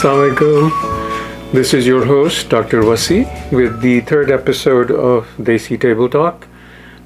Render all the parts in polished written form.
Assalamu alaikum. This is your host Dr. Wasi with the third episode of Desi Table Talk.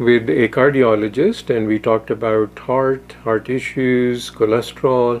with a cardiologist and we talked about heart issues, cholesterol.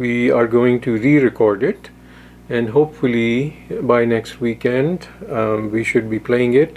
We are going to re-record it and hopefully by next weekend we should be playing it.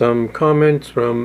some comments from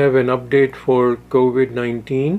have an update for COVID-19.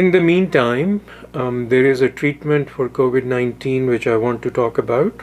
in the meantime there is a treatment for COVID-19 which I want to talk about,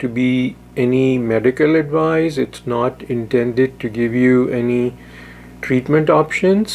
to be any medical advice. It's not intended to give you any treatment options.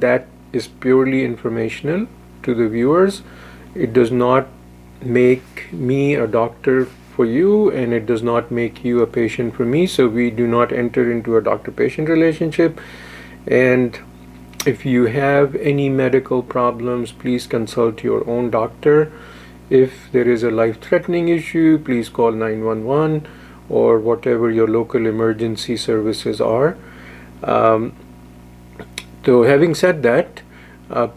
that is purely informational to the viewers. It does not make me a doctor for you and it does not make you a patient for me. So we do not enter into a doctor-patient relationship. And if you have any medical problems, please consult your own doctor. If there is a life-threatening issue, please call 911 or whatever your local emergency services are. So having said that,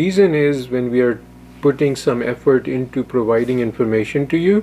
reason is when we are putting some effort into providing information to you,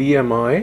BMI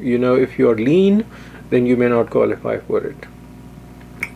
if you are lean then you may not qualify for it.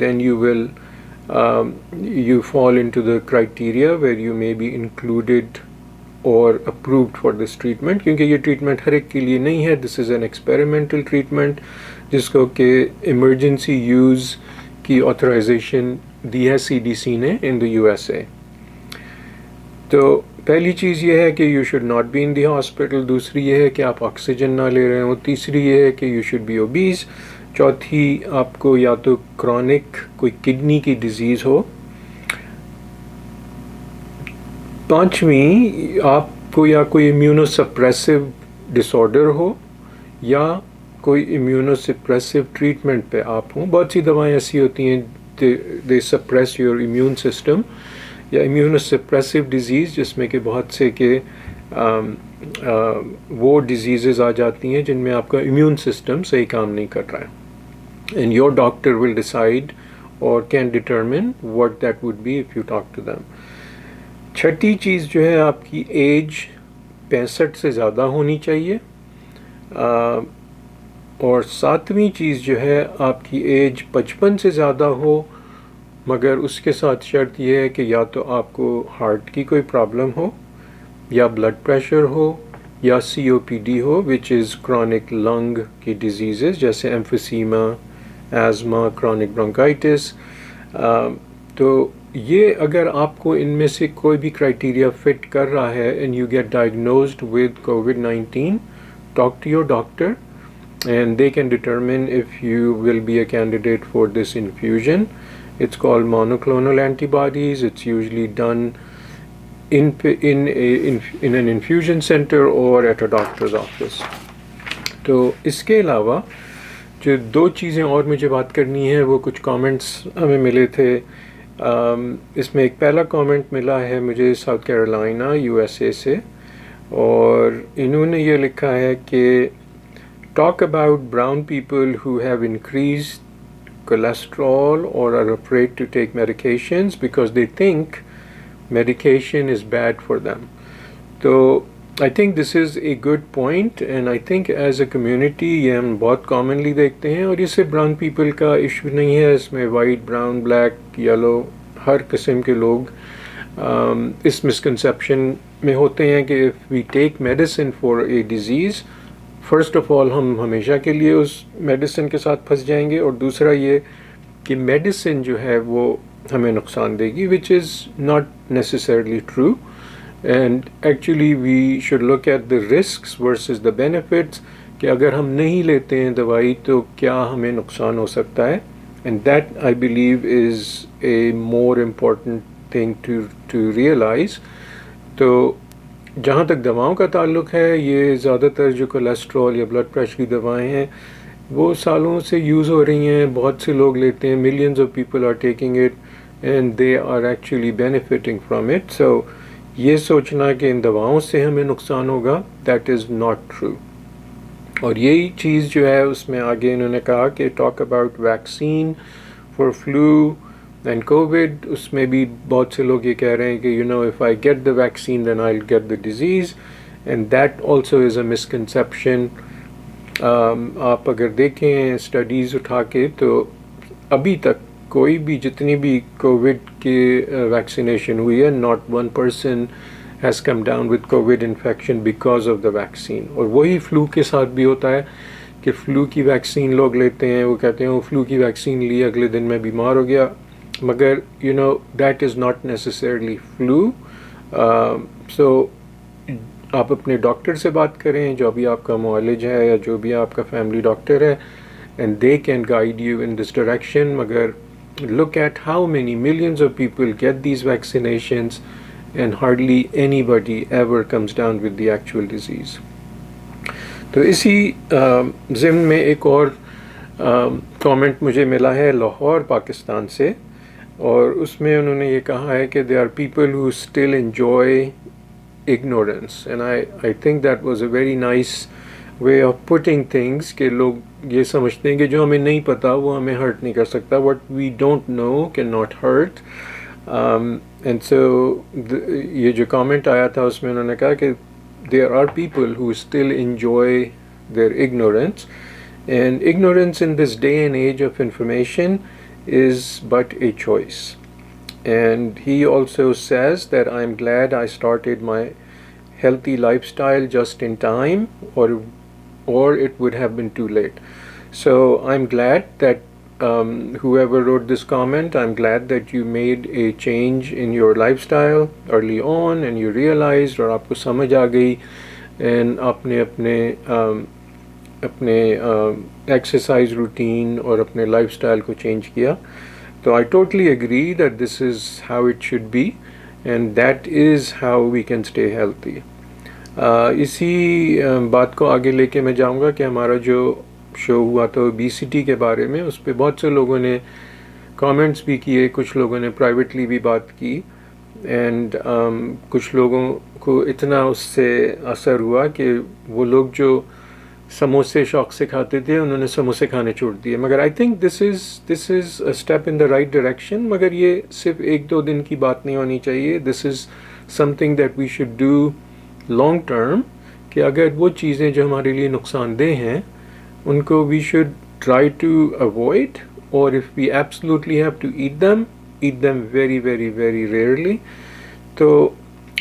then you will you fall into the criteria where you may be included or approved for this treatment, کیونکہ یہ treatment ہر ایک کے لیے نہیں ہے. دس is an experimental treatment جس کو کہ ایمرجنسی یوز کی آتھرائزیشن دی ہے CDC نے ان دی USA. تو پہلی چیز یہ ہے کہ you should not be in the hospital. دوسری یہ ہے کہ آپ آکسیجن نہ لے رہے ہوں. تیسری یہ ہے کہ یو شوڈ بی اوبیز. چوتھی آپ کو یا تو کرونک کوئی کڈنی کی ڈیزیز ہو. پانچویں آپ کو یا کوئی امیونو سپریسو ڈس آرڈر ہو یا کوئی امیونو سپریسو ٹریٹمنٹ پہ آپ ہوں. بہت سی دوائیں ایسی ہوتی ہیں دے سپریس یور امیون سسٹم, یا امیونو سپریسو ڈیزیز جس میں کہ بہت سے کہ وہ ڈیزیزز آ جاتی ہیں جن میں آپ کا امیون سسٹم صحیح کام نہیں کر رہا ہے. And your doctor will decide اور can determine what that would be if you talk to them. چھٹی چیز جو ہے آپ کی ایج 65 سے زیادہ ہونی چاہیے. اور ساتویں چیز جو ہے آپ کی ایج 55 سے زیادہ ہو, مگر اس کے ساتھ شرط یہ ہے کہ یا تو آپ کو ہارٹ کی کوئی پرابلم ہو, یا بلڈ پریشر ہو, یا COPD who which is chronic لنگ کی ڈیزیزز جیسے ایمفیسیما, ایزما, کرونک برونکائٹس. تو یہ اگر آپ کو ان میں سے کوئی بھی کرائٹیریا فٹ کر رہا ہے and you get diagnosed with COVID-19, talk to your doctor and they can determine if you will be a candidate for this infusion. It's called monoclonal antibodies. It's usually done in an infusion center or at a doctor's office. تو اس کے علاوہ جو دو چیزیں اور مجھے بات کرنی ہے وہ کچھ کامنٹس ہمیں ملے تھے. اس میں ایک پہلا کامنٹ ملا ہے مجھے ساؤتھ کیرولائنا USA سے, اور انہوں نے یہ لکھا ہے کہ talk about brown people who have increased cholesterol or are afraid to take medications because they think medication is bad for them. So I think this is a good point, and I think as a community یہ ہم بہت commonly دیکھتے ہیں, اور یہ صرف brown people کا issue نہیں ہے. اس میں white, brown, black, yellow ہر قسم کے لوگ اس مسکنسیپشن میں ہوتے ہیں کہ if we take medicine for a disease, first of all ہم ہمیشہ کے لیے اس میڈیسن کے ساتھ پھنس جائیں گے, اور دوسرا یہ کہ میڈیسن جو ہے وہ ہمیں نقصان دے گی, which is not necessarily true. And actually we should look at the risks versus the benefits, کہ اگر ہم نہیں لیتے ہیں دوائی تو کیا ہمیں نقصان ہو سکتا ہے. And that I believe is a more important thing to realise. تو جہاں تک دواؤں کا تعلق ہے, یہ زیادہ تر جو کولیسٹرول یا بلڈ پریشر کی دوائیں ہیں وہ سالوں سے یوز ہو رہی ہیں, بہت سے لوگ لیتے ہیں, millions of people are taking it and they are actually benefiting from it. So یہ سوچنا کہ ان دواؤں سے ہمیں نقصان ہوگا, دیٹ از ناٹ ٹرو. اور یہی چیز جو ہے اس میں آگے انہوں نے کہا کہ talk about vaccine for flu and Covid. اس میں بھی بہت سے لوگ یہ کہہ رہے ہیں کہ if I get the vaccine then I'll get the disease, and that also is a misconception. آپ اگر دیکھیں اسٹڈیز اٹھا کے تو ابھی تک کوئی بھی جتنی بھی کووڈ کی ویکسینیشن ہوئی ہے, not one person has come down with COVID infection because of the vaccine. اور وہی فلو کے ساتھ بھی ہوتا ہے کہ فلو کی ویکسین لوگ لیتے ہیں, وہ کہتے ہیں وہ فلو کی ویکسین لی اگلے دن میں بیمار ہو گیا, مگر that is not necessarily flu. So آپ اپنے ڈاکٹر سے بات کریں, جو بھی آپ کا معالج ہے یا جو بھی آپ کا فیملی ڈاکٹر ہے, and they can guide you in this direction. مگر look at how many millions of people get these vaccinations and hardly anybody ever comes down with the actual disease. تو اسی ضمن میں ایک اور کامنٹ مجھے ملا ہے لاہور پاکستان سے, اور اس میں انہوں نے یہ کہا ہے کہ there are people who still enjoy ignorance, and I think that was a very nice way of putting things, کہ لوگ یہ سمجھتے ہیں کہ جو ہمیں نہیں پتا وہ ہمیں ہرٹ نہیں کر سکتا. what we don't know cannot hurt. And so یہ جو کامنٹ آیا تھا اس میں انہوں نے کہا کہ there are people who still enjoy their ignorance, and ignorance in this day and age of information is but a choice. And he also says that I'm glad I started my healthy lifestyle just in time, or it would have been too late. So I'm glad that whoever wrote this comment, I'm glad that you made a change in your lifestyle early on and you realized, اور آپ کو سمجھ آ گئی and اپنے exercise routine اور اپنے life style کو change کیا. تو I totally agree that this is how it should be and that is how we can stay healthy. اسی بات کو آگے لے کے میں جاؤں گا کہ ہمارا جو شو ہوا تھا اوبیسٹی کے بارے میں، اس پہ بہت سے لوگوں نے کامنٹس بھی کیے، کچھ لوگوں نے پرائیویٹلی بھی بات کی، اینڈ کچھ لوگوں کو اتنا اس سے اثر ہوا کہ وہ لوگ جو سموسے شوق سے کھاتے تھے انہوں نے سموسے کھانے چھوڑ دیے. مگر I think this is a step in the right direction. مگر یہ صرف 1-2 دن کی بات نہیں ہونی چاہیے. This is something that we should do long term, کہ اگر وہ چیزیں جو ہمارے لیے نقصان دہ ہیں ان کو we should try to avoid, اور if we absolutely have to eat them very very very rarely. تو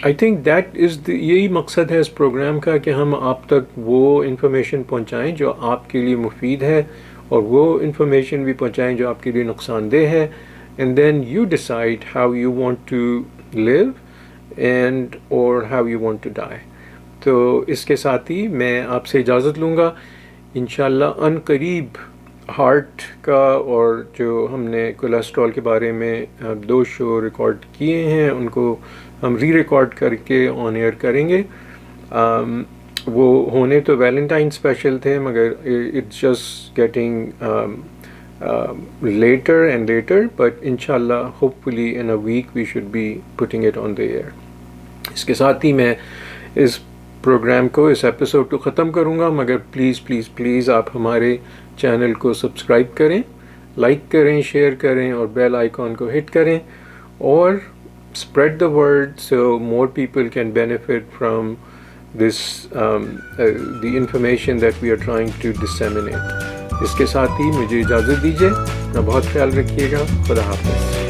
آئی تھنک دیٹ از یہی مقصد ہے اس پروگرام کا، کہ ہم آپ تک وہ انفارمیشن پہنچائیں جو آپ کے لیے مفید ہے، اور وہ انفارمیشن بھی پہنچائیں جو آپ کے لیے نقصان دہ ہے. And then you decide how you want to live and اور how you want to die. تو اس کے ساتھ ہی میں آپ سے اجازت لوں گا. انشاءاللہ ان قریب ہارٹ کا اور جو ہم نے کولیسٹرول کے بارے میں 2 شو ریکارڈ کیے ہیں ان کو ہم ری ریکارڈ کر کے آن ایئر کریں گے. وہ ہونے تو ویلنٹائن اسپیشل تھے، مگر it's just getting later and later, but انشاءاللہ hopefully in a week we should be putting it on the air. اس کے ساتھ ہی میں اس پروگرام کو، اس ایپیسوڈ کو ختم کروں گا. مگر پلیز پلیز پلیز آپ ہمارے چینل کو سبسکرائب کریں، لائک کریں، شیئر کریں اور بیل آئیکن کو ہٹ کریں، اور spread the word so more people can benefit from this the information that we are trying to disseminate. اس کے ساتھ ہی مجھے اجازت دیجیے، اپنا بہت خیال رکھیے گا. خدا حافظ.